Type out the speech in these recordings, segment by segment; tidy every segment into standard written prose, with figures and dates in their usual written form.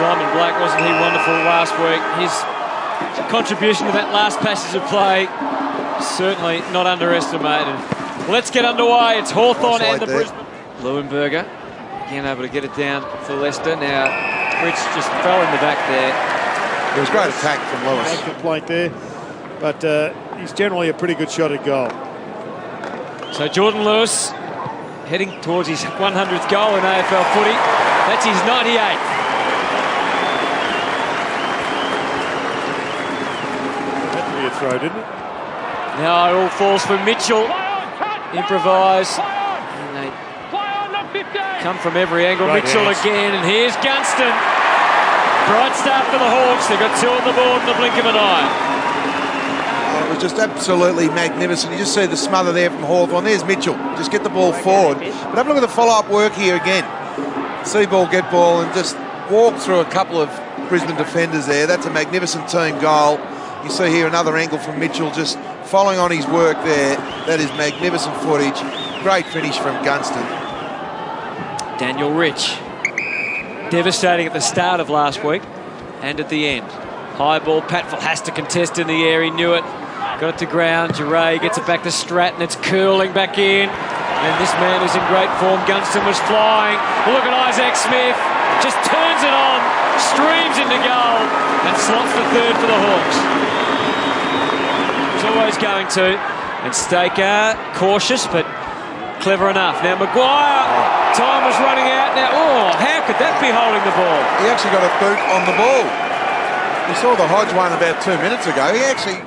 Simon Black, wasn't he wonderful last week? His contribution to that last passage of play, certainly not underestimated. Let's get underway. It's Hawthorn and the Brisbane. Leuenberger, again able to get it down for Leicester. Now, Rich just fell in the back there. It was a great attack from Lewis. No complaint there, but he's generally a pretty good shot at goal. So Jordan Lewis heading towards his 100th goal in AFL footy. That's his 98th. Had to be a throw, didn't it? Now it all falls for Mitchell. Improvise. And they come from every angle. Great Mitchell hands. again, and here's Gunston. Bright start for the Hawks. They've got two on the board in the blink of an eye. Oh, it was just absolutely magnificent. You just see the smother there from Hawthorn. There's Mitchell. Just get the ball forward. But have a look at the follow-up work here again. See ball, get ball, and just walk through a couple of Brisbane defenders there. That's a magnificent team goal. You see here another angle from Mitchell, just following on his work there. That is magnificent footage. Great finish from Gunston. Daniel Rich. Devastating at the start of last week and at the end. High ball, Patfull has to contest in the air, he knew it. Got it to ground, Giray gets it back to Stratton, it's curling back in. And this man is in great form. Gunston was flying. Look at Isaac Smith, just turns it on, streams into goal, and slots the third for the Hawks. He's always going to. And Staker, cautious, but clever enough. Now Maguire, time was running out. Now, oh, how could that be holding the ball? He actually got a boot on the ball. We saw the Hodge one about 2 minutes ago. He actually...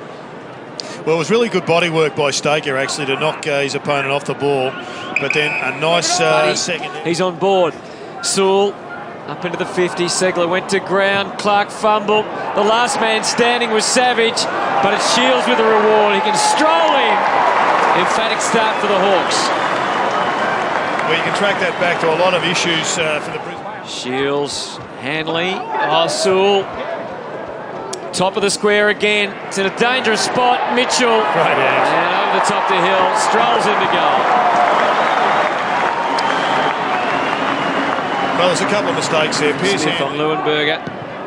Well, it was really good body work by Staker, actually, to knock his opponent off the ball. But then a nice second. He's on board. Sewell up into the 50. Segler went to ground. Clark fumbled. The last man standing was Savage, but it's Shields with a reward. He can stroll in. Emphatic start for the Hawks. Well, you can track that back to a lot of issues for the Brisbane. Shields, Hanley, Sewell. Top of the square again. It's in a dangerous spot. Mitchell. Great hands. And over the top to Hill. Strolls into goal. Well, there's a couple of mistakes there. Pearce Smith on Leuenberger.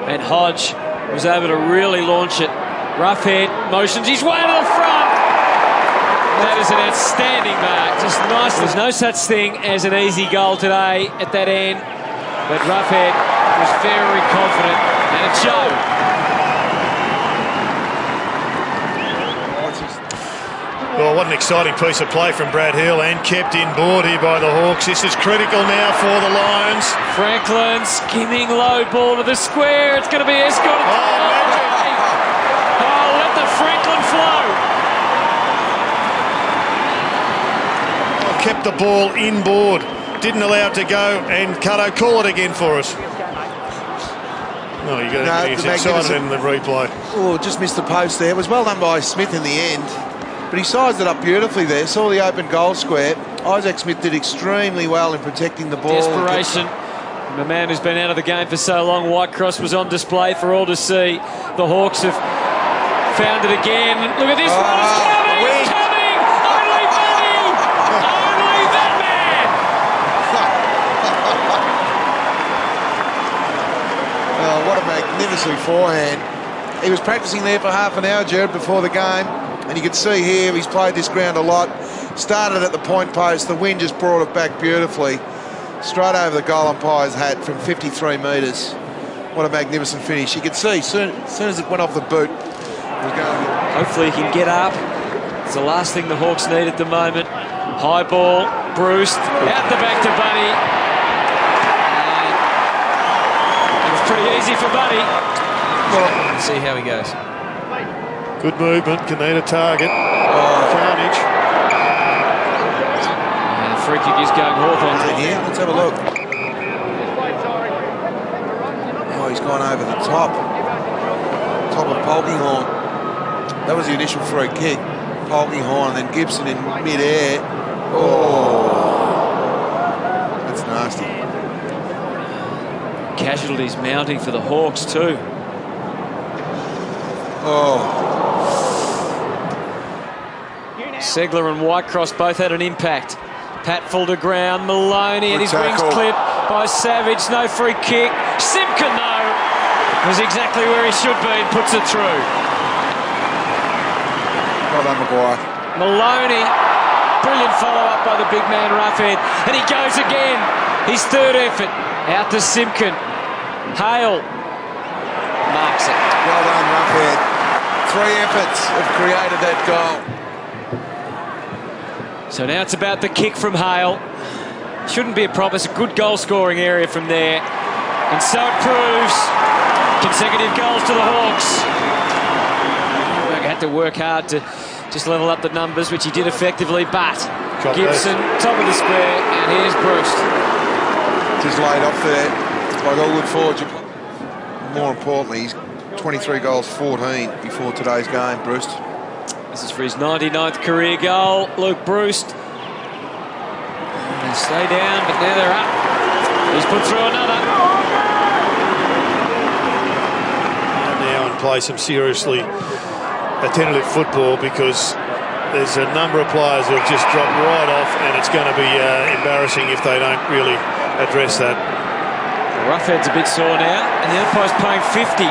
And Hodge was able to really launch it. Rough head, motions his way to the front. That is an outstanding mark. Just nice. There's no such thing as an easy goal today at that end. But Roughhead was very confident, and it showed. Well, what an exciting piece of play from Brad Hill, and kept in board here by the Hawks. This is critical now for the Lions. Franklin skimming low ball to the square. It's going to be escorted. Oh, let the Franklin flow. Kept the ball in board. Didn't allow it to go, and Cutto, call it again for us. Oh, you got to get excited in the replay. Oh, just missed the post there. It was well done by Smith in the end. But he sized it up beautifully there. Saw the open goal square. Isaac Smith did extremely well in protecting the ball. Desperation. The man who's been out of the game for so long. Whitecross was on display for all to see. The Hawks have found it again. Look at this one. It's coming! It's coming! Only Benny! Only that man! Oh, what a magnificent forehand. He was practicing there for half an hour, Jared, before the game. And you can see here, he's played this ground a lot. Started at the point post, the wind just brought it back beautifully. Straight over the goal umpire's hat from 53 metres. What a magnificent finish. You can see, as soon as it went off the boot, it was going. Hopefully he can get up. It's the last thing the Hawks need at the moment. High ball, Bruce, out the back to Buddy. And it was pretty easy for Buddy. Well, let's see how he goes. Good movement, can need a target. Carnage. And the free kick is going Hawthorn. Yeah, let's have a look. Oh, he's gone over the top. Top of Polkinghorn. That was the initial free kick. Polkinghorn and then Gibson in mid-air. Oh, that's nasty. Casualties mounting for the Hawks too. Oh. Segler and Whitecross both had an impact. Patfull to ground, Maloney, and his wings clipped by Savage. No free kick. Simpkin though. Was exactly where he should be and puts it through. Well done, Maguire. Maloney, brilliant follow-up by the big man Roughhead, and he goes again. His third effort, out to Simpkin. Hale marks it. Well done, Roughhead. 3 efforts have created that goal. So now it's about the kick from Hale. Shouldn't be a problem. It's a good goal-scoring area from there. And so it proves. Consecutive goals to the Hawks. Had to work hard to just level up the numbers, which he did effectively, but Gibson, top of the square, and here's Bruce. Just laid off there, like all good forwards. More importantly, he's 23 goals, 14 before today's game, Bruce. This is for his 99th career goal, Luke Bruce. They stay down, but now they're up. He's put through another. Now and play some seriously attentive football, because there's a number of players who have just dropped right off, and it's going to be embarrassing if they don't really address that. The Roughhead's a bit sore now, and the umpire's paying 50.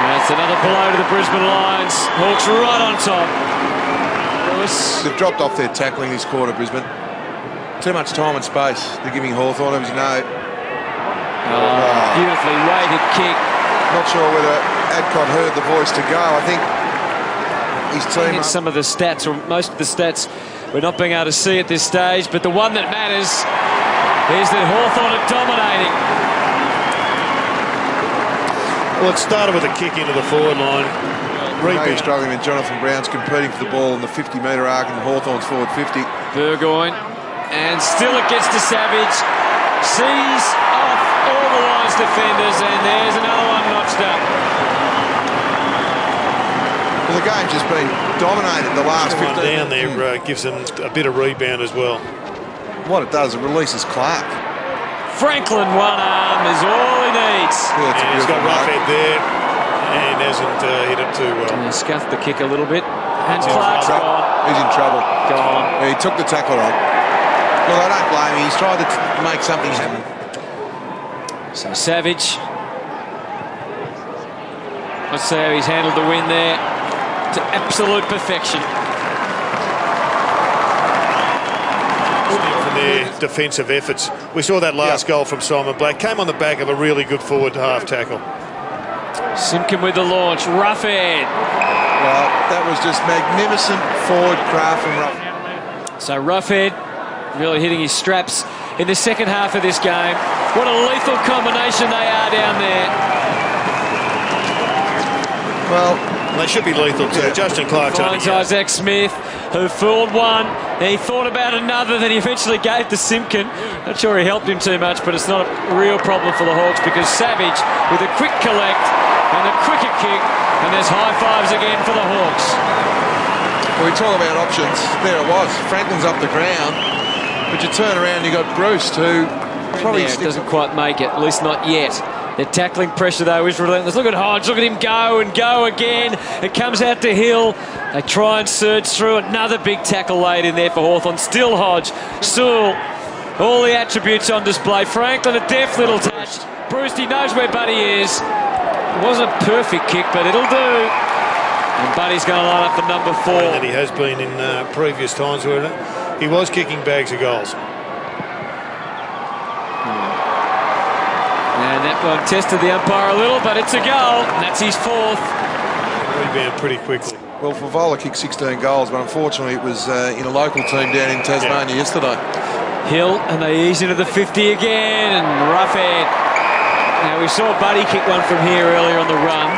That's another blow to the Brisbane Lions. Hawks right on top. They've dropped off their tackling this quarter, Brisbane. Too much time and space. They're giving Hawthorn, as you know. Beautifully weighted kick. Not sure whether Adcott heard the voice to go. I think his team... Some of the stats, or most of the stats, we're not being able to see at this stage, but the one that matters is that Hawthorn are dominating. Well, it started with a kick into the forward line. Really struggling when Jonathan Brown's competing for the ball in the 50-metre arc and Hawthorn's forward 50. Burgoyne, and still it gets to Savage. Sees off all the Lions defenders, and there's another one notched up. Well, the game's just been dominated the last 15 down there gives them a bit of rebound as well. What it does, it releases Clark. Franklin, one arm is all he needs. Yeah, he's got Roughhead there and hasn't hit it too well. He scuffed the kick a little bit, and Clark's gone. He's in trouble. Gone. Yeah, he took the tackle on. Well, I don't blame him. He's tried to make something happen. So Savage. Let's see how he's handled the win there to absolute perfection. For their defensive efforts. We saw that last goal from Simon Black. Came on the back of a really good forward half tackle. Simpkin with the launch. Roughhead. Well, that was just magnificent forward craft from Roughhead. So Roughhead really hitting his straps in the second half of this game. What a lethal combination they are down there. Well, they should be lethal too. Justin Clark's finds Isaac Smith, who fooled one. Then he thought about another, then he eventually gave to Simpkin. Not sure he helped him too much, but it's not a real problem for the Hawks, because Savage with a quick collect and a quicker kick, and there's high fives again for the Hawks. Well, we talk about options. There it was. Franklin's up the ground, but you turn around and you got Bruce, who probably doesn't quite make it, at least not yet. Their tackling pressure, though, is relentless. Look at Hodge, look at him go and go again. It comes out to Hill. They try and surge through. Another big tackle laid in there for Hawthorn. Still Hodge. Sewell, all the attributes on display. Franklin, a deft little touch. Bruce, he knows where Buddy is. It wasn't a perfect kick, but it'll do. And Buddy's going to line up for number 4. That he has been in previous times where he was kicking bags of goals. And that one tested the umpire a little, but it's a goal, and that's his 4th. Rebound pretty quickly. Well, Favola kicked 16 goals, but unfortunately it was in a local team down in Tasmania yesterday. Hill, and they ease into the 50 again, and Roughhead. Now, we saw Buddy kick one from here earlier on the run.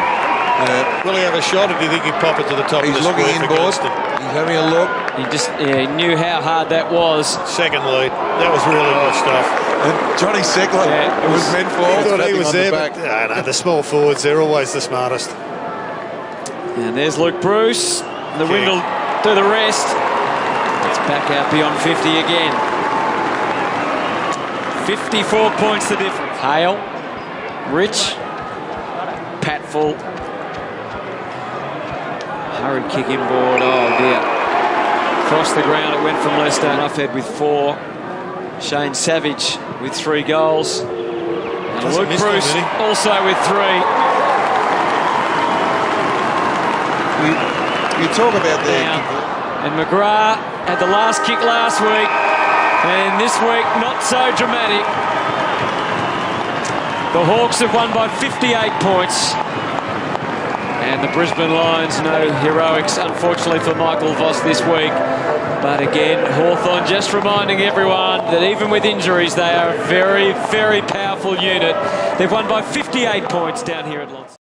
Will he have a shot, or do you think he'd pop it to the top of the square? He's looking inboard. He's having a look. He knew how hard that was. Second lead. That was really good stuff. And Johnny Seckler, it was meant for. I thought he was there, but no, the small forwards, they're always the smartest. And there's Luke Bruce. The wind will do the rest. It's back out beyond 50 again. 54 points the difference. Hale, Rich, Patfull. Hurried kick inboard. Oh dear. Across the ground it went from Leicester. Roughhead with 4. Shane Savage with 3 goals. And Doesn't Luke miss them, Bruce did he? also with 3. You talk about the... And McGrath had the last kick last week, and this week not so dramatic. The Hawks have won by 58 points. And the Brisbane Lions, no heroics, unfortunately, for Michael Voss this week. But again, Hawthorn just reminding everyone that even with injuries, they are a very, very powerful unit. They've won by 58 points down here at Lons.